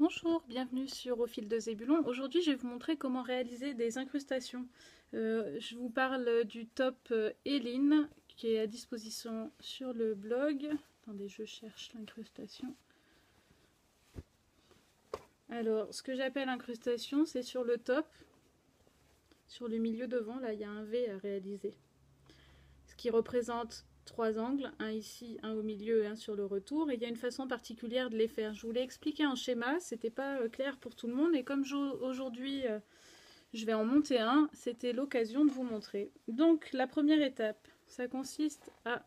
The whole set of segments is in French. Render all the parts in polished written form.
Bonjour, bienvenue sur Au fil de Zébulon. Aujourd'hui, je vais vous montrer comment réaliser des incrustations. Je vous parle du top Eline qui est à disposition sur le blog. Attendez, je cherche l'incrustation. Alors, ce que j'appelle incrustation, c'est sur le top, sur le milieu devant, là, il y a un V à réaliser. Ce qui représente trois angles, un ici, un au milieu et un sur le retour, et il y a une façon particulière de les faire. Je vous l'ai expliqué en schéma, c'était pas clair pour tout le monde, et comme aujourd'hui je vais en monter un, c'était l'occasion de vous montrer. Donc la première étape, ça consiste à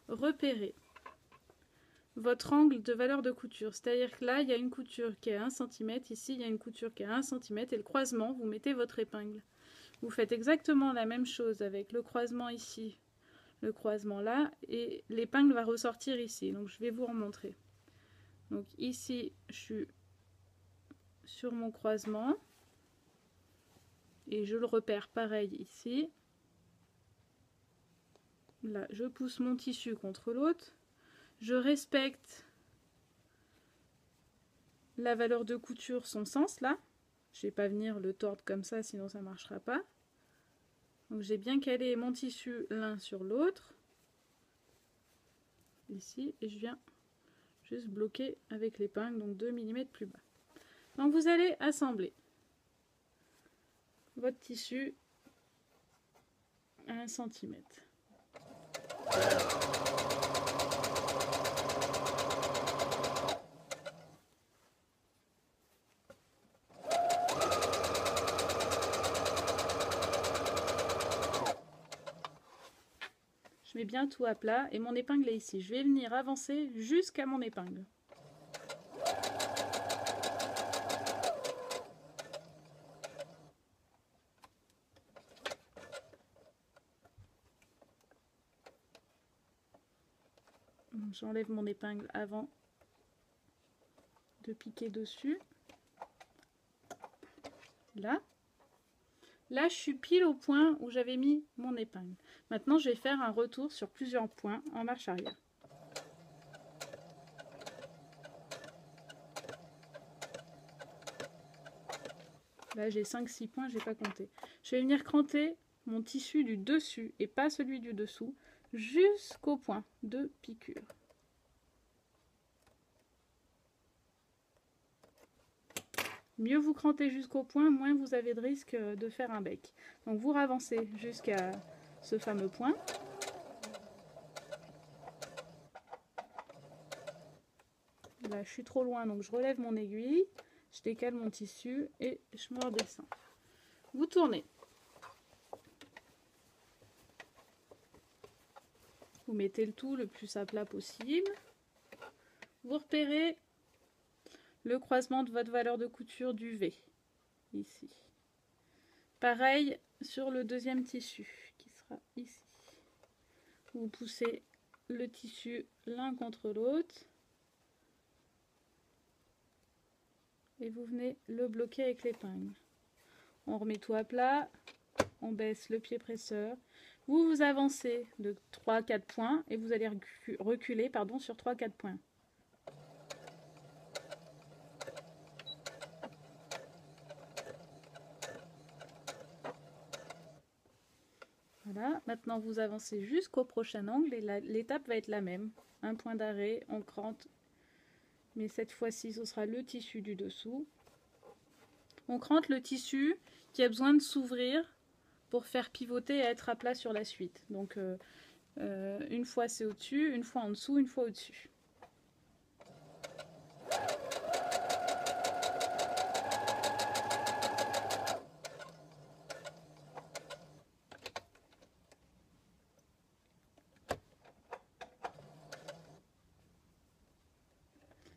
repérer votre angle de valeur de couture, c'est-à-dire que là il y a une couture qui est à 1 cm, ici il y a une couture qui est à 1 cm, et le croisement, vous mettez votre épingle. Vous faites exactement la même chose avec le croisement ici, le croisement là, et l'épingle va ressortir ici. Donc je vais vous remontrer. Donc ici je suis sur mon croisement et je le repère pareil ici. Là je pousse mon tissu contre l'autre, je respecte la valeur de couture, son sens là, je vais pas venir le tordre comme ça sinon ça marchera pas. Donc j'ai bien calé mon tissu l'un sur l'autre ici, et je viens juste bloquer avec l'épingle, donc 2 mm plus bas. Donc vous allez assembler votre tissu à 1 cm. Je mets bien tout à plat et mon épingle est ici. Je vais venir avancer jusqu'à mon épingle. J'enlève mon épingle avant de piquer dessus. Là, je suis pile au point où j'avais mis mon épingle. Maintenant, je vais faire un retour sur plusieurs points en marche arrière. Là, j'ai 5-6 points, je n'ai pas compté. Je vais venir cranter mon tissu du dessus et pas celui du dessous jusqu'au point de piqûre. Mieux vous crantez jusqu'au point, moins vous avez de risque de faire un bec. Donc vous ravancez jusqu'à ce fameux point. Là, je suis trop loin, donc je relève mon aiguille, je décale mon tissu et je me redescends. Vous tournez. Vous mettez le tout le plus à plat possible. Vous repérez le croisement de votre valeur de couture du V, ici. Pareil sur le deuxième tissu, qui sera ici. Vous poussez le tissu l'un contre l'autre. Et vous venez le bloquer avec l'épingle. On remet tout à plat, on baisse le pied presseur. Vous avancez de 3-4 points et vous allez reculer sur 3-4 points. Voilà, maintenant vous avancez jusqu'au prochain angle et l'étape va être la même. Un point d'arrêt, on crante, mais cette fois-ci ce sera le tissu du dessous. On crante le tissu qui a besoin de s'ouvrir pour faire pivoter et être à plat sur la suite. Donc une fois c'est au-dessus, une fois en dessous, une fois au-dessus.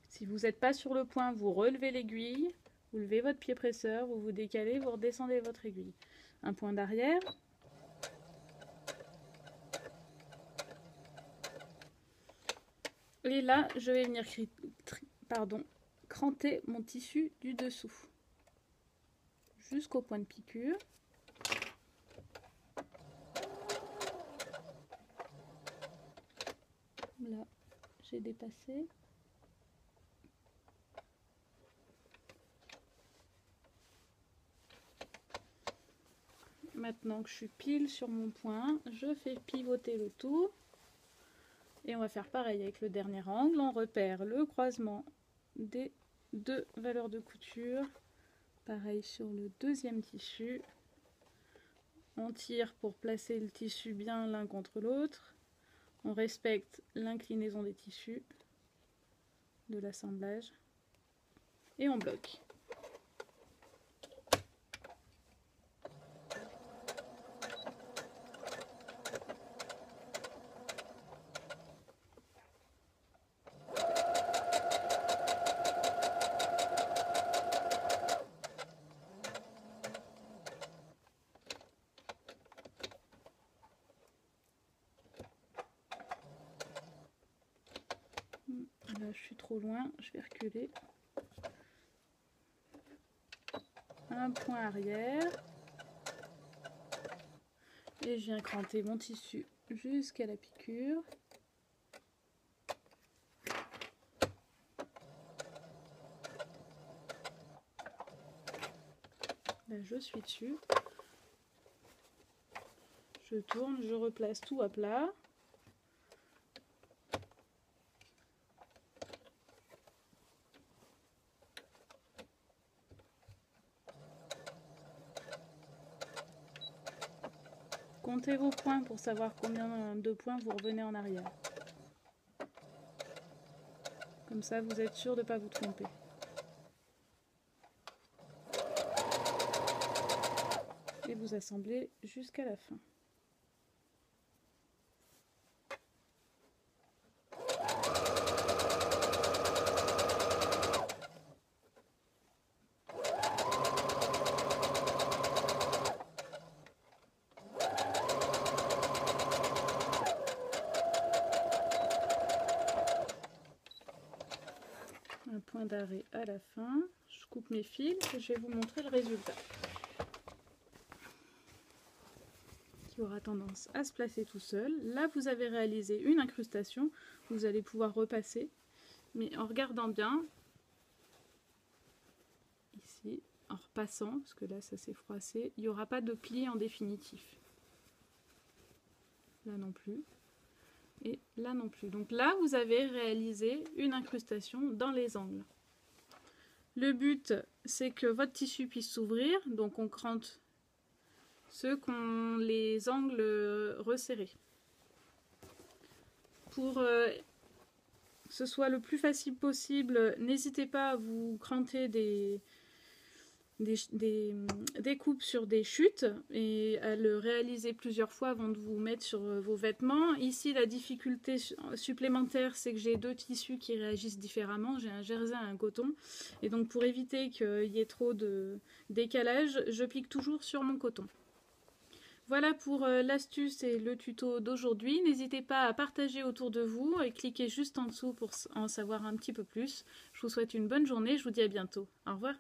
Si vous n'êtes pas sur le point, vous relevez l'aiguille, vous levez votre pied presseur, vous vous décalez, vous redescendez votre aiguille. Un point d'arrière. Et là, je vais venir cranter mon tissu du dessous jusqu'au point de piqûre. Là, j'ai dépassé. Maintenant que je suis pile sur mon point, je fais pivoter le tout. Et on va faire pareil avec le dernier angle. On repère le croisement des deux valeurs de couture. Pareil sur le deuxième tissu. On tire pour placer le tissu bien l'un contre l'autre. On respecte l'inclinaison des tissus de l'assemblage. Et on bloque. Là, je suis trop loin, je vais reculer. Un point arrière. Et je viens cranter mon tissu jusqu'à la piqûre. Là, je suis dessus. Je tourne, je replace tout à plat. Comptez vos points pour savoir combien de points vous revenez en arrière. Comme ça, vous êtes sûr de ne pas vous tromper. Et vous assemblez jusqu'à la fin. Un point d'arrêt à la fin. Je coupe mes fils et je vais vous montrer le résultat. Qui aura tendance à se placer tout seul. Là, vous avez réalisé une incrustation. Vous allez pouvoir repasser. Mais en regardant bien, ici, en repassant, parce que là, ça s'est froissé, il n'y aura pas de pli en définitif. Là non plus. Et là non plus. Donc là, vous avez réalisé une incrustation dans les angles. Le but, c'est que votre tissu puisse s'ouvrir. Donc on crante ceux qui ont les angles resserrés. Pour que ce soit le plus facile possible, n'hésitez pas à vous cranter des coupes sur des chutes et à le réaliser plusieurs fois avant de vous mettre sur vos vêtements. Ici, la difficulté supplémentaire, c'est que j'ai deux tissus qui réagissent différemment. J'ai un jersey et un coton. Et donc, pour éviter qu'il y ait trop de décalage, je pique toujours sur mon coton. Voilà pour l'astuce et le tuto d'aujourd'hui. N'hésitez pas à partager autour de vous et cliquez juste en dessous pour en savoir un petit peu plus. Je vous souhaite une bonne journée. Je vous dis à bientôt. Au revoir.